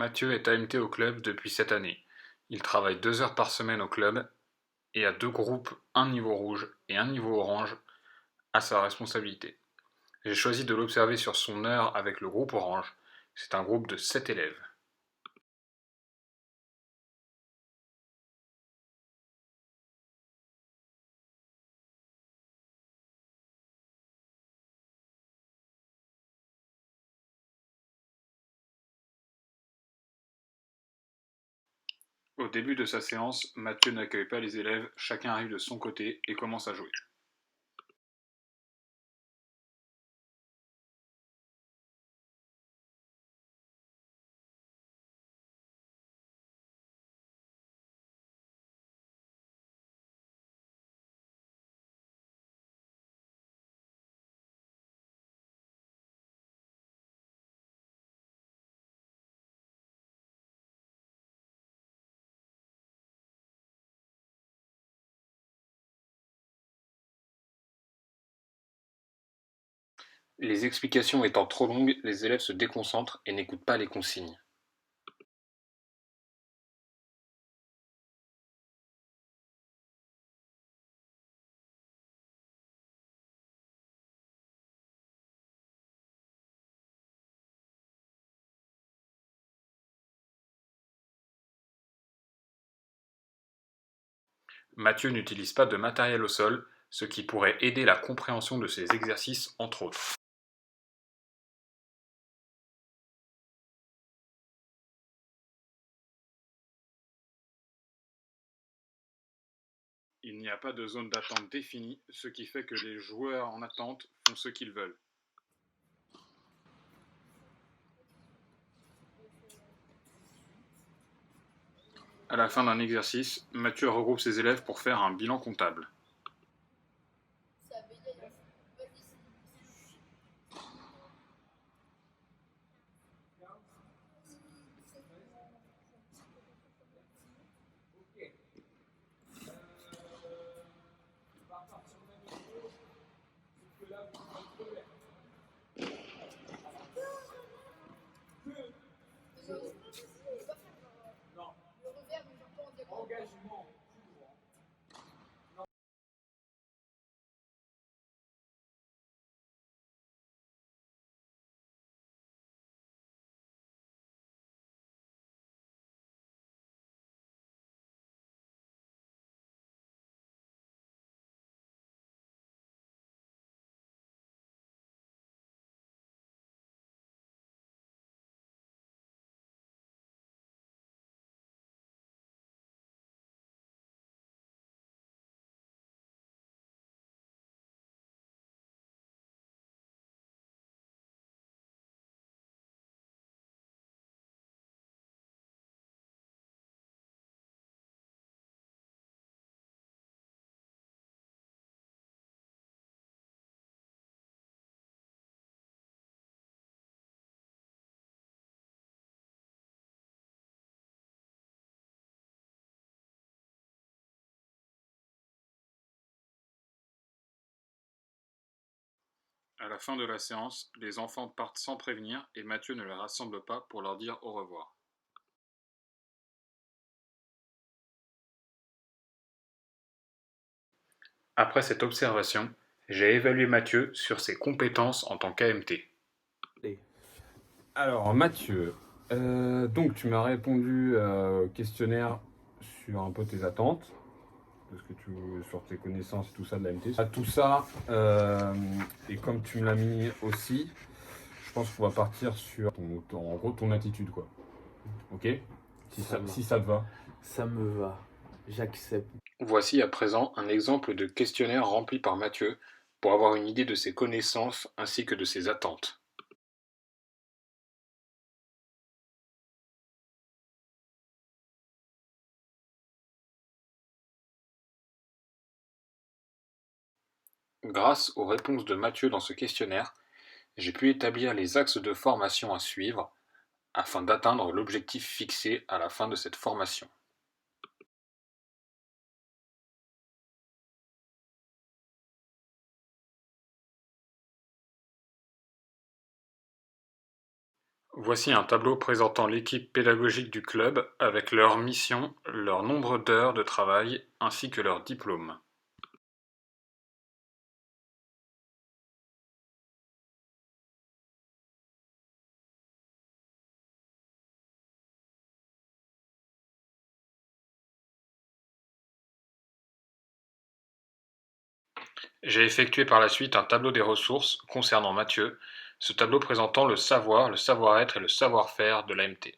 Mathieu est AMT au club depuis cette année. Il travaille 2 heures par semaine au club et a 2 groupes, un niveau rouge et un niveau orange, à sa responsabilité. J'ai choisi de l'observer sur son heure avec le groupe orange. C'est un groupe de 7 élèves. Au début de sa séance, Mathieu n'accueille pas les élèves, chacun arrive de son côté et commence à jouer. Les explications étant trop longues, les élèves se déconcentrent et n'écoutent pas les consignes. Mathieu n'utilise pas de matériel au sol, ce qui pourrait aider la compréhension de ses exercices entre autres. Il n'y a pas de zone d'attente définie, ce qui fait que les joueurs en attente font ce qu'ils veulent. À la fin d'un exercice, Mathieu regroupe ses élèves pour faire un bilan comptable. À la fin de la séance, les enfants partent sans prévenir et Mathieu ne les rassemble pas pour leur dire au revoir. Après cette observation, j'ai évalué Mathieu sur ses compétences en tant qu'AMT. Alors Mathieu, donc tu m'as répondu au questionnaire sur un peu tes attentes, parce que sur tes connaissances et tout ça de l'AMT. À tout ça, et comme tu me l'as mis aussi, je pense qu'on va partir sur en gros ton attitude quoi. Ok? Si ça te va. Ça me va. J'accepte. Voici à présent un exemple de questionnaire rempli par Mathieu pour avoir une idée de ses connaissances ainsi que de ses attentes. Grâce aux réponses de Mathieu dans ce questionnaire, j'ai pu établir les axes de formation à suivre afin d'atteindre l'objectif fixé à la fin de cette formation. Voici un tableau présentant l'équipe pédagogique du club avec leur mission, leur nombre d'heures de travail ainsi que leur diplôme. J'ai effectué par la suite un tableau des ressources concernant Mathieu, ce tableau présentant le savoir, le savoir-être et le savoir-faire de l'AMT.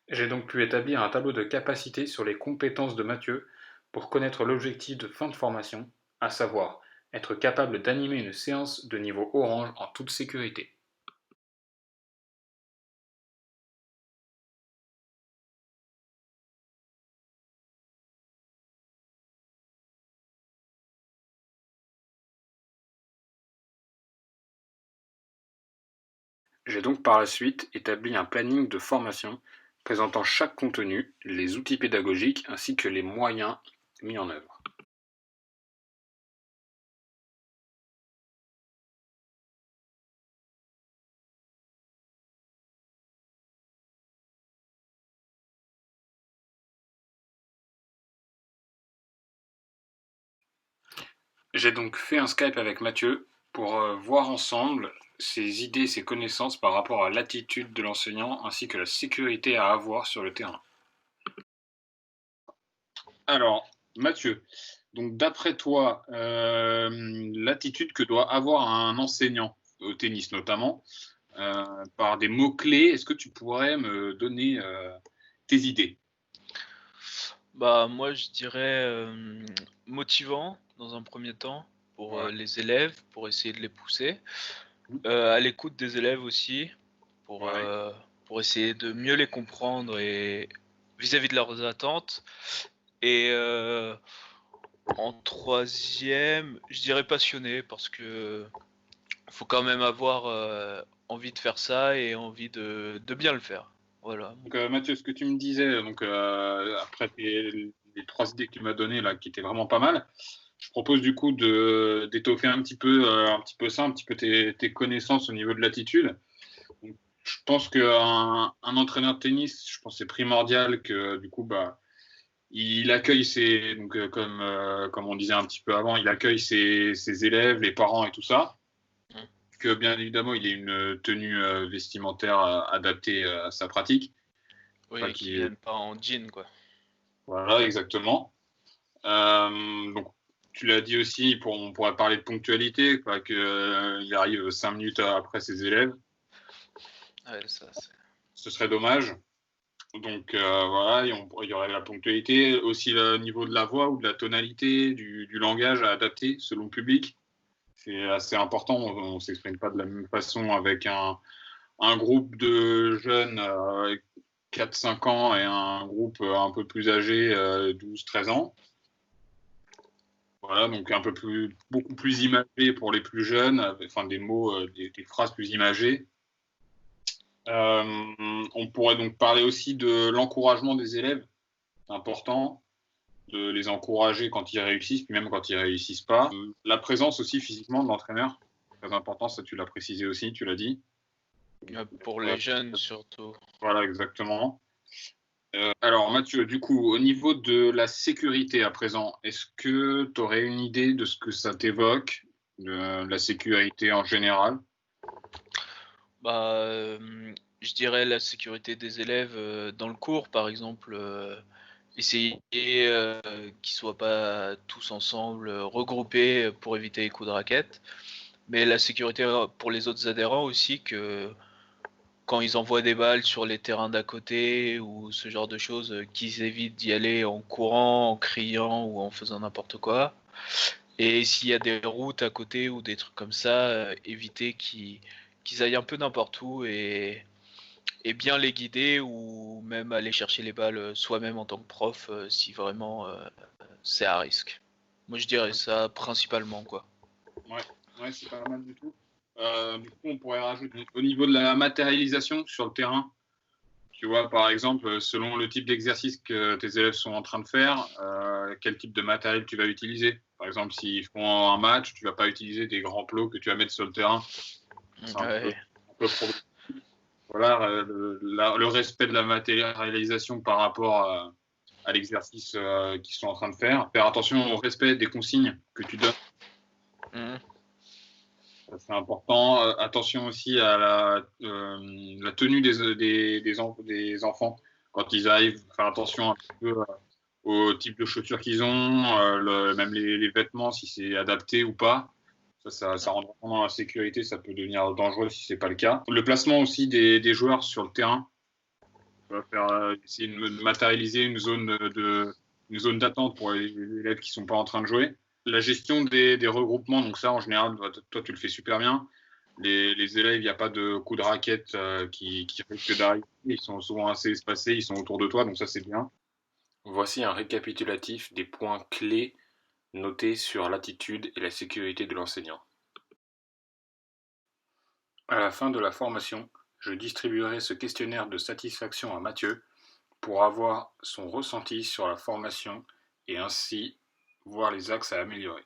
J'ai donc pu établir un tableau de capacité sur les compétences de Mathieu pour connaître l'objectif de fin de formation, à savoir être capable d'animer une séance de niveau orange en toute sécurité. J'ai donc par la suite établi un planning de formation présentant chaque contenu, les outils pédagogiques ainsi que les moyens mis en œuvre. J'ai donc fait un Skype avec Mathieu pour voir ensemble ses idées, ses connaissances par rapport à l'attitude de l'enseignant ainsi que la sécurité à avoir sur le terrain. Alors, Mathieu, donc d'après toi, l'attitude que doit avoir un enseignant au tennis notamment, par des mots-clés, est-ce que tu pourrais me donner tes idées? Bah moi je dirais motivant dans un premier temps pour Ouais. les élèves, pour essayer de les pousser. À l'écoute des élèves aussi, pour, Ouais. euh, pour essayer de mieux les comprendre et vis-à-vis de leurs attentes. Et en troisième, je dirais passionné parce que faut quand même avoir envie de faire ça et envie de bien le faire. Voilà. Donc, Mathieu, ce que tu me disais, donc, après les trois idées que tu m'as données là, qui étaient vraiment pas mal, je propose du coup d'étoffer un petit peu ça, un petit peu tes connaissances au niveau de l'attitude. Donc, je pense qu'un entraîneur de tennis, je pense que c'est primordial que du coup, bah, il accueille donc, comme on disait un petit peu avant, il accueille ses élèves, les parents et tout ça. Que bien évidemment, il ait une tenue vestimentaire adaptée à sa pratique. Pas Oui, qui qu'il viennent pas en jean quoi. Voilà, exactement. Donc, tu l'as dit aussi, on pourrait parler de ponctualité, pas qu'il arrive 5 minutes après ses élèves. Ouais, ça c'est. Ce serait dommage. Donc, voilà, il y aurait la ponctualité, aussi le niveau de la voix ou de la tonalité, du langage à adapter selon le public. C'est assez important, on ne s'exprime pas de la même façon avec un groupe de jeunes 4-5 ans et un groupe un peu plus âgé, 12-13 ans. Voilà, donc beaucoup plus imagé pour les plus jeunes, enfin des mots, des phrases plus imagées. On pourrait donc parler aussi de l'encouragement des élèves. C'est important de les encourager quand ils réussissent, puis même quand ils réussissent pas. La présence aussi physiquement de l'entraîneur, très important, ça tu l'as précisé aussi, tu l'as dit. Pour les jeunes surtout. Voilà, exactement. Alors Mathieu, du coup, au niveau de la sécurité à présent, est-ce que tu aurais une idée de ce que ça t'évoque, de la sécurité en général? Bah, je dirais la sécurité des élèves dans le cours, par exemple, essayer qu'ils soient pas tous ensemble regroupés pour éviter les coups de raquette. Mais la sécurité pour les autres adhérents aussi, que quand ils envoient des balles sur les terrains d'à côté ou ce genre de choses, qu'ils évitent d'y aller en courant, en criant ou en faisant n'importe quoi. Et s'il y a des routes à côté ou des trucs comme ça, éviter qu'ils aillent un peu n'importe où et bien les guider ou même aller chercher les balles soi-même en tant que prof si vraiment c'est à risque. Moi je dirais ça principalement quoi. Ouais, ouais, c'est pas mal du tout. Du coup, on pourrait rajouter au niveau de la matérialisation sur le terrain. Tu vois, par exemple, selon le type d'exercice que tes élèves sont en train de faire, quel type de matériel tu vas utiliser. Par exemple, s'ils font un match, tu vas pas utiliser des grands plots que tu vas mettre sur le terrain. C'est un peu problématique. Voilà, le respect de la matérialisation par rapport à l'exercice qu'ils sont en train de faire. Faire attention au respect des consignes que tu donnes. Ça, c'est important. Attention aussi à la tenue des enfants quand ils arrivent. Faire attention un petit peu au type de chaussures qu'ils ont, même les vêtements, si c'est adapté ou pas. Ça rentre vraiment dans la sécurité, ça peut devenir dangereux si c'est pas le cas. Le placement aussi des joueurs sur le terrain. On va essayer de matérialiser une zone d'attente pour les élèves qui sont pas en train de jouer. La gestion des regroupements, donc ça en général, toi tu le fais super bien. Les élèves, il n'y a pas de coup de raquette qui risquent d'arriver. Ils sont souvent assez espacés, ils sont autour de toi, donc ça c'est bien. Voici un récapitulatif des points clés notés sur l'attitude et la sécurité de l'enseignant. À la fin de la formation, je distribuerai ce questionnaire de satisfaction à Mathieu pour avoir son ressenti sur la formation et ainsi voir les axes à améliorer.